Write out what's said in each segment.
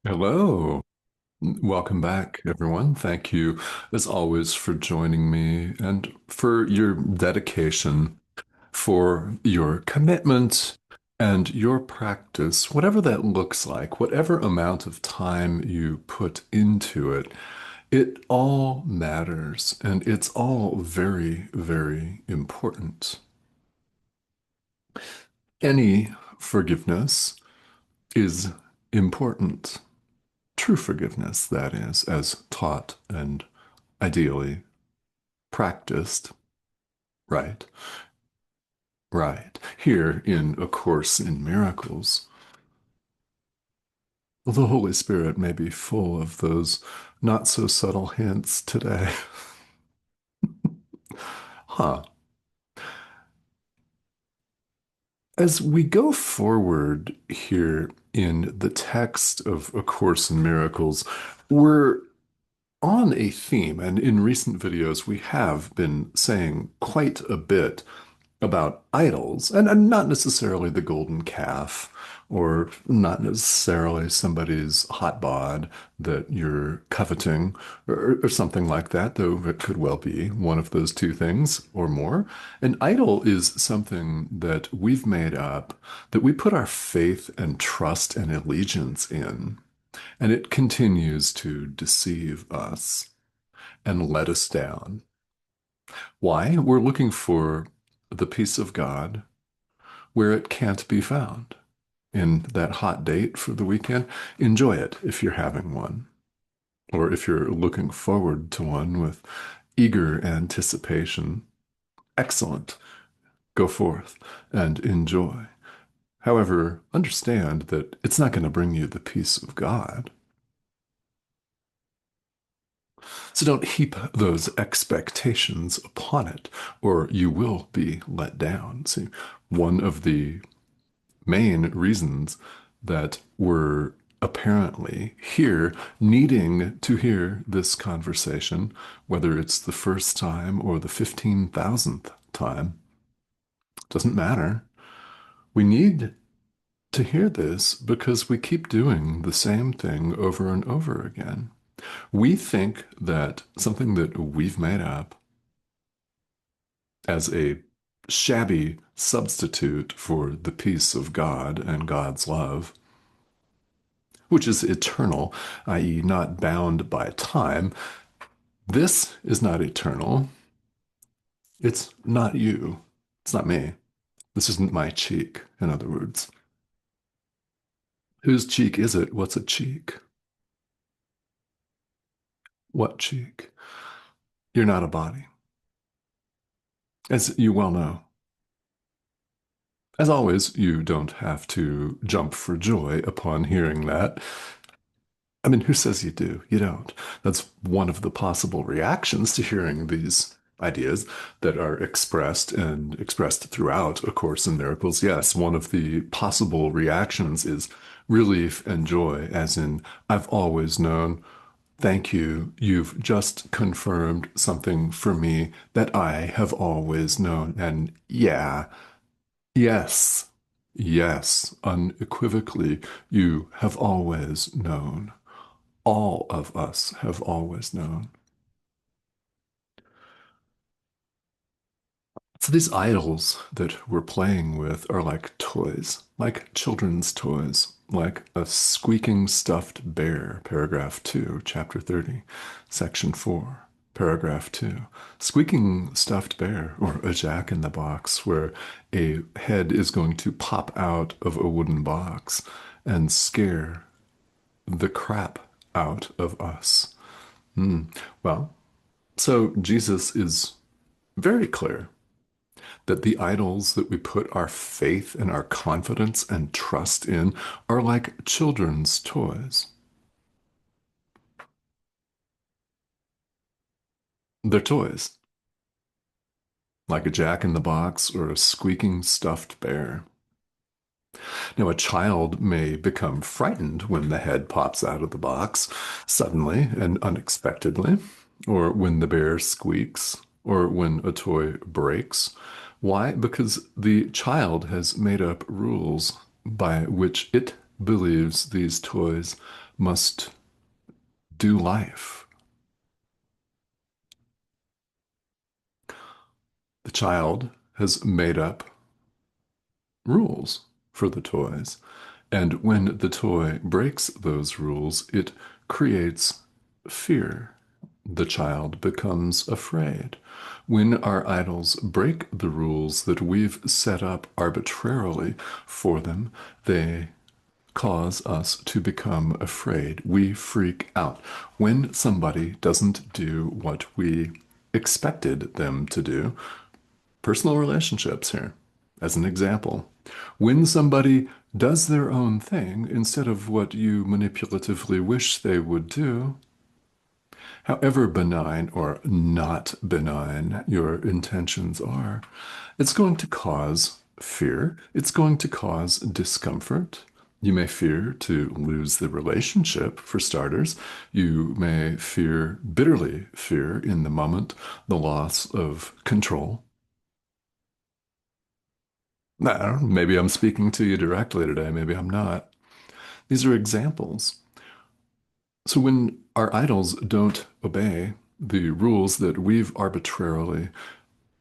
Hello. Welcome back, everyone. Thank you, as always, for joining me and for your dedication, for your commitment and your practice, whatever that looks like, whatever amount of time you put into it. It all matters and it's all very, very important. Any forgiveness is important. True forgiveness, that is, as taught and ideally practiced, right? Right. Here in A Course in Miracles, the Holy Spirit may be full of those not so subtle hints today. Huh. As we go forward here in the text of A Course in Miracles, we're on a theme, and in recent videos, we have been saying quite a bit about idols, and not necessarily the golden calf, or not necessarily somebody's hot bod that you're coveting, or something like that, though it could well be one of those two things or more. An idol is something that we've made up, that we put our faith and trust and allegiance in, and it continues to deceive us and let us down. Why? We're looking for the peace of God where it can't be found. In that hot date for the weekend, enjoy it if you're having one, or if you're looking forward to one with eager anticipation. Excellent. Go forth and enjoy. However, understand that it's not going to bring you the peace of God. So don't heap those expectations upon it, or you will be let down. See, one of the main reasons that we're apparently here needing to hear this conversation, whether it's the first time or the 15,000th time, doesn't matter. We need to hear this because we keep doing the same thing over and over again. We think that something that we've made up as a shabby substitute for the peace of God and God's love, which is eternal, i.e., not bound by time. This is not eternal. It's not you. It's not me. This isn't my cheek, in other words. Whose cheek is it? What's a cheek? What cheek? You're not a body, as you well know. As always, you don't have to jump for joy upon hearing that. I mean, who says you do? You don't. That's one of the possible reactions to hearing these ideas that are expressed and expressed throughout A Course in Miracles. Yes, one of the possible reactions is relief and joy, as in, I've always known. Thank you. You've just confirmed something for me that I have always known. And yeah, yes, yes, unequivocally, you have always known. All of us have always known. So these idols that we're playing with are like toys, like children's toys, like a squeaking stuffed bear, paragraph 2, chapter 30, section 4, paragraph 2. Squeaking stuffed bear, or a jack in the box, where a head is going to pop out of a wooden box and scare the crap out of us. Well, so Jesus is very clear that the idols that we put our faith and our confidence and trust in are like children's toys. They're toys, like a jack in the box or a squeaking stuffed bear. Now, a child may become frightened when the head pops out of the box suddenly and unexpectedly, or when the bear squeaks, or when a toy breaks. Why? Because the child has made up rules by which it believes these toys must do life. The child has made up rules for the toys. And when the toy breaks those rules, it creates fear. The child becomes afraid. When our idols break the rules that we've set up arbitrarily for them, they cause us to become afraid. We freak out. When somebody doesn't do what we expected them to do, personal relationships here, as an example. When somebody does their own thing instead of what you manipulatively wish they would do, however benign or not benign your intentions are, it's going to cause fear. It's going to cause discomfort. You may fear to lose the relationship, for starters. You may fear, bitterly fear in the moment, the loss of control. I don't know, maybe I'm speaking to you directly today, maybe I'm not. These are examples. So when our idols don't obey the rules that we've arbitrarily,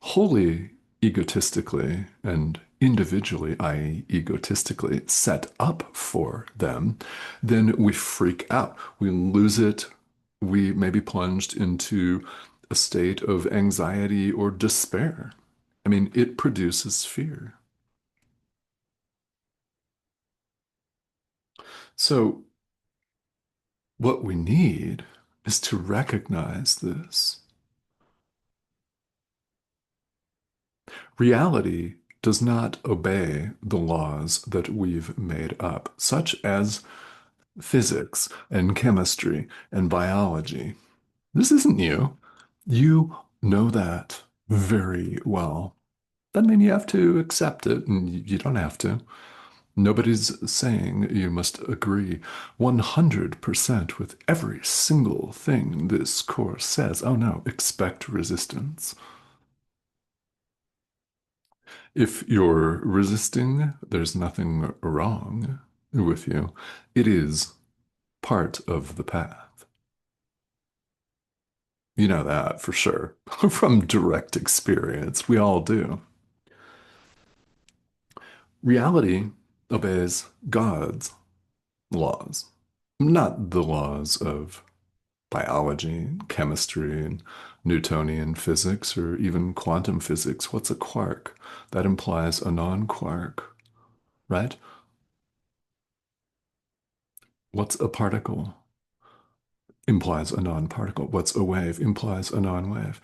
wholly egotistically and individually, i.e., egotistically, set up for them, then we freak out. We lose it. We may be plunged into a state of anxiety or despair. I mean, it produces fear. So what we need is to recognize this. Reality does not obey the laws that we've made up, such as physics and chemistry and biology. This isn't you. You know that very well. Doesn't mean you have to accept it, and you don't have to. Nobody's saying you must agree 100% with every single thing this course says. Oh no, expect resistance. If you're resisting, there's nothing wrong with you. It is part of the path. You know that for sure from direct experience. We all do. Reality obeys God's laws, not the laws of biology, chemistry, and Newtonian physics, or even quantum physics. What's a quark? That implies a non-quark, right? What's a particle? Implies a non-particle. What's a wave? Implies a non-wave.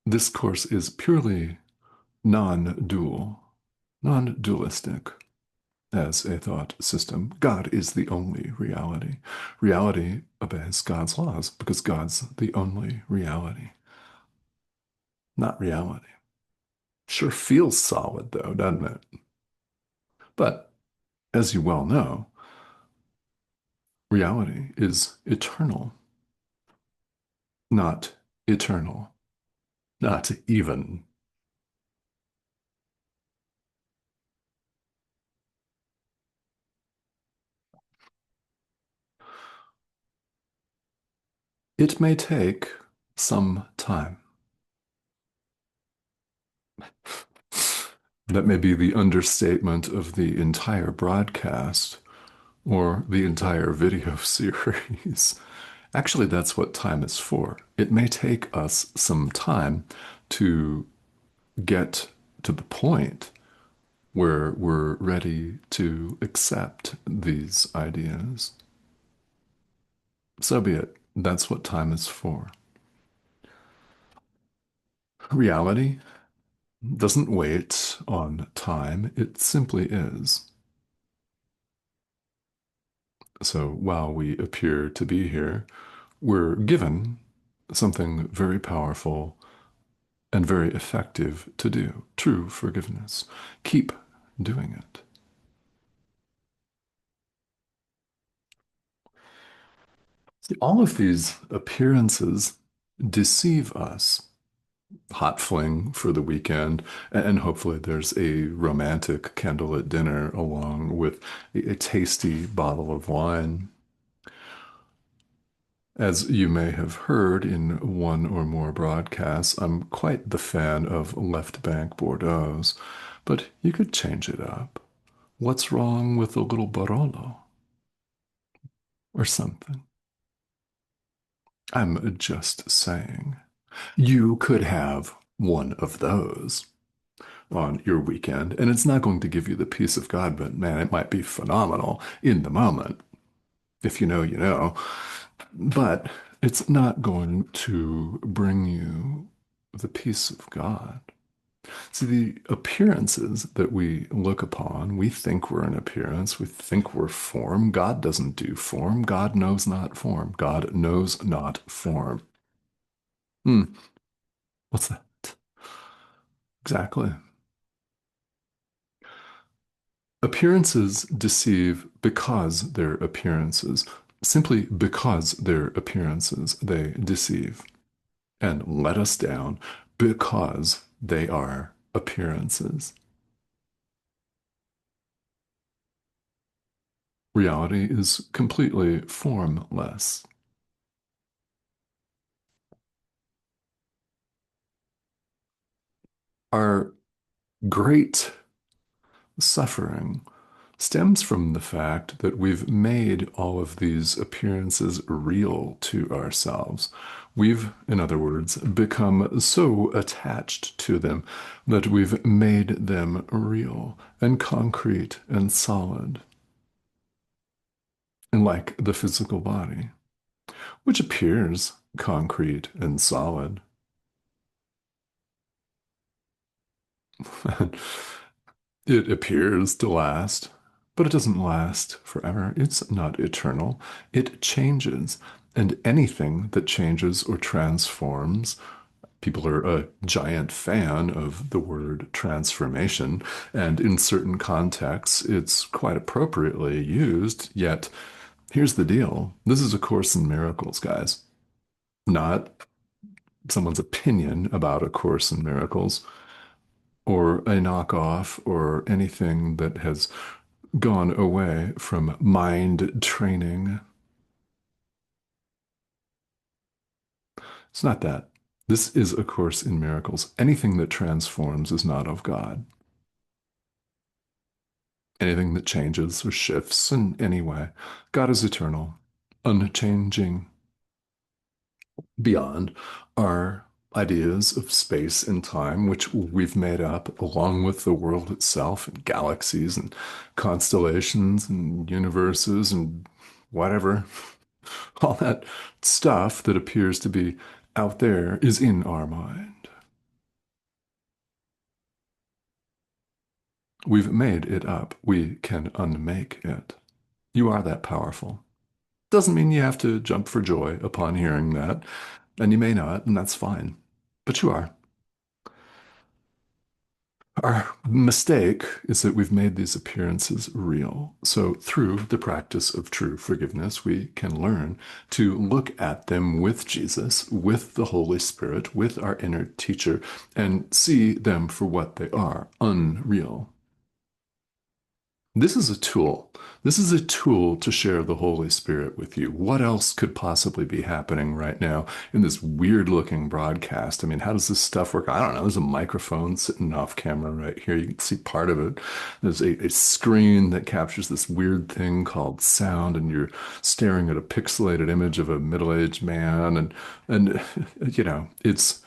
This course is purely non-dual, non-dualistic as a thought system. God is the only reality. Reality obeys God's laws because God's the only reality, not reality. Sure feels solid, though, doesn't it? But as you well know, reality is eternal, not eternal, not even. It may take some time. That may be the understatement of the entire broadcast or the entire video series. Actually, that's what time is for. It may take us some time to get to the point where we're ready to accept these ideas. So be it. That's what time is for. Reality doesn't wait on time, it simply is. So while we appear to be here, we're given something very powerful and very effective to do, true forgiveness. Keep doing it. See, all of these appearances deceive us. Hot fling for the weekend, and hopefully there's a romantic candlelit dinner along with a tasty bottle of wine. As you may have heard in one or more broadcasts, I'm quite the fan of left bank Bordeaux's, but you could change it up. What's wrong with a little Barolo or something? I'm just saying. You could have one of those on your weekend, and it's not going to give you the peace of God, but man, it might be phenomenal in the moment. If you know, you know. But it's not going to bring you the peace of God. See, the appearances that we look upon, we think we're an appearance, we think we're form. God doesn't do form. God knows not form. God knows not form. Hmm, what's that? Exactly. Appearances deceive because they're appearances. Simply because they're appearances, they deceive and let us down because they are appearances. Reality is completely formless. Our great suffering stems from the fact that we've made all of these appearances real to ourselves. We've, in other words, become so attached to them that we've made them real and concrete and solid, and like the physical body, which appears concrete and solid. It appears to last, but it doesn't last forever. It's not eternal. It changes. And anything that changes or transforms, people are a giant fan of the word transformation. And in certain contexts, it's quite appropriately used. Yet, here's the deal. This is A Course in Miracles, guys, not someone's opinion about A Course in Miracles or a knockoff or anything that has gone away from mind training. It's not that. This is A Course in Miracles. Anything that transforms is not of God. Anything that changes or shifts in any way, God is eternal, unchanging, beyond our ideas of space and time, which we've made up along with the world itself and galaxies and constellations and universes and whatever. All that stuff that appears to be out there is in our mind. We've made it up. We can unmake it. You are that powerful. Doesn't mean you have to jump for joy upon hearing that, and you may not, and that's fine. But you are. Our mistake is that we've made these appearances real. So, through the practice of true forgiveness, we can learn to look at them with Jesus, with the Holy Spirit, with our inner teacher, and see them for what they are, unreal. This is a tool. This is a tool to share the Holy Spirit with you. What else could possibly be happening right now in this weird looking broadcast? I mean, how does this stuff work? I don't know. There's a microphone sitting off camera right here. You can see part of it. There's a screen that captures this weird thing called sound, and you're staring at a pixelated image of a middle-aged man. And it's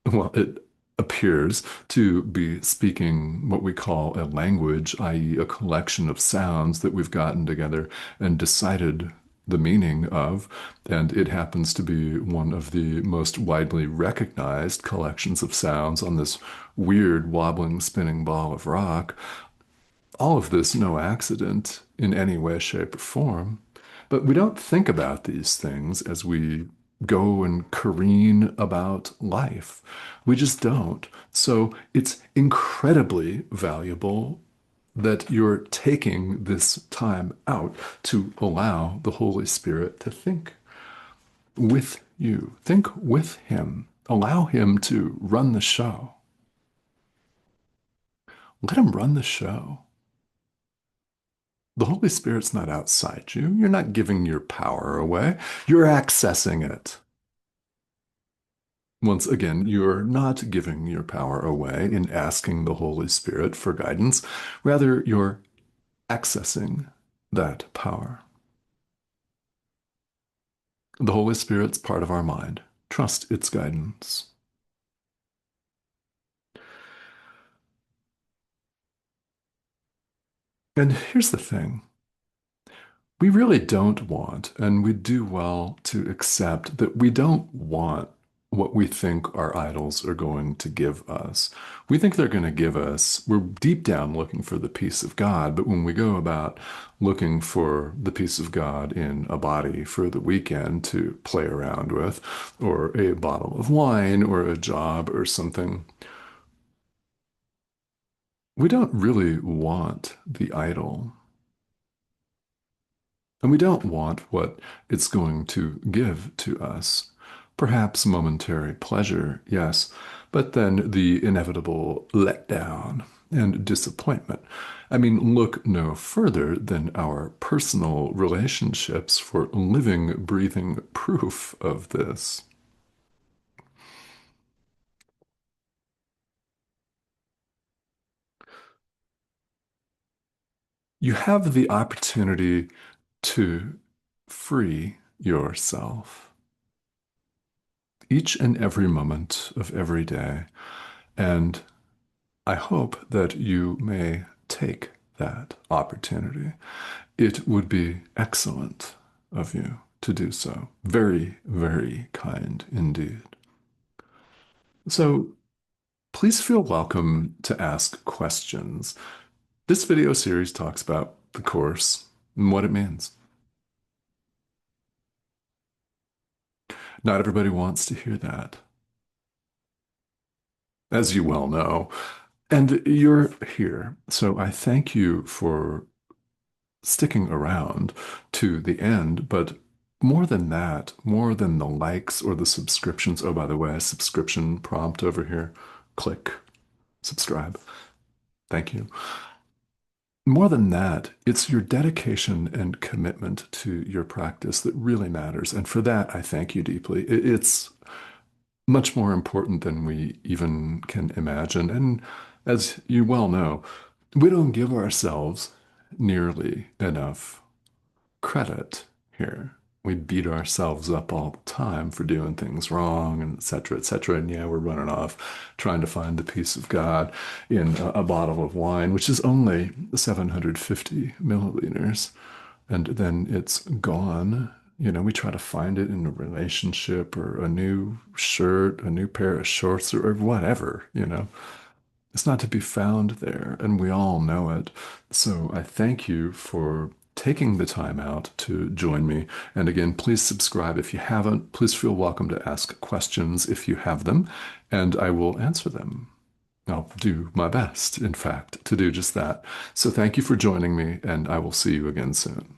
well, it appears to be speaking what we call a language, i.e., a collection of sounds that we've gotten together and decided the meaning of. And it happens to be one of the most widely recognized collections of sounds on this weird, wobbling, spinning ball of rock. All of this no accident in any way, shape, or form. But we don't think about these things as we go and careen about life. We just don't. So it's incredibly valuable that you're taking this time out to allow the Holy Spirit to think with you. Think with Him. Allow Him to run the show. Let Him run the show. The Holy Spirit's not outside you. You're not giving your power away. You're accessing it. Once again, you're not giving your power away in asking the Holy Spirit for guidance. Rather, you're accessing that power. The Holy Spirit's part of our mind. Trust its guidance. And here's the thing. We really don't want, and we do well to accept that we don't want what we think our idols are going to give us. We think they're going to give us, we're deep down looking for the peace of God, but when we go about looking for the peace of God in a body for the weekend to play around with, or a bottle of wine, or a job, or something, we don't really want the idol. And we don't want what it's going to give to us. Perhaps momentary pleasure, yes, but then the inevitable letdown and disappointment. I mean, look no further than our personal relationships for living, breathing proof of this. You have the opportunity to free yourself each and every moment of every day. And I hope that you may take that opportunity. It would be excellent of you to do so. Very, very kind indeed. So please feel welcome to ask questions. This video series talks about the Course and what it means. Not everybody wants to hear that, as you well know. And you're here. So I thank you for sticking around to the end, but more than that, more than the likes or the subscriptions. Oh, by the way, subscription prompt over here. Click subscribe. Thank you. More than that, it's your dedication and commitment to your practice that really matters. And for that, I thank you deeply. It's much more important than we even can imagine. And as you well know, we don't give ourselves nearly enough credit here. We beat ourselves up all the time for doing things wrong and et cetera, et cetera. And yeah, we're running off trying to find the peace of God in a bottle of wine, which is only 750 milliliters. And then it's gone. You know, we try to find it in a relationship or a new shirt, a new pair of shorts, or whatever, you know. It's not to be found there, and we all know it. So I thank you for taking the time out to join me. And again, please subscribe if you haven't. Please feel welcome to ask questions if you have them, and I will answer them. I'll do my best, in fact, to do just that. So thank you for joining me, and I will see you again soon.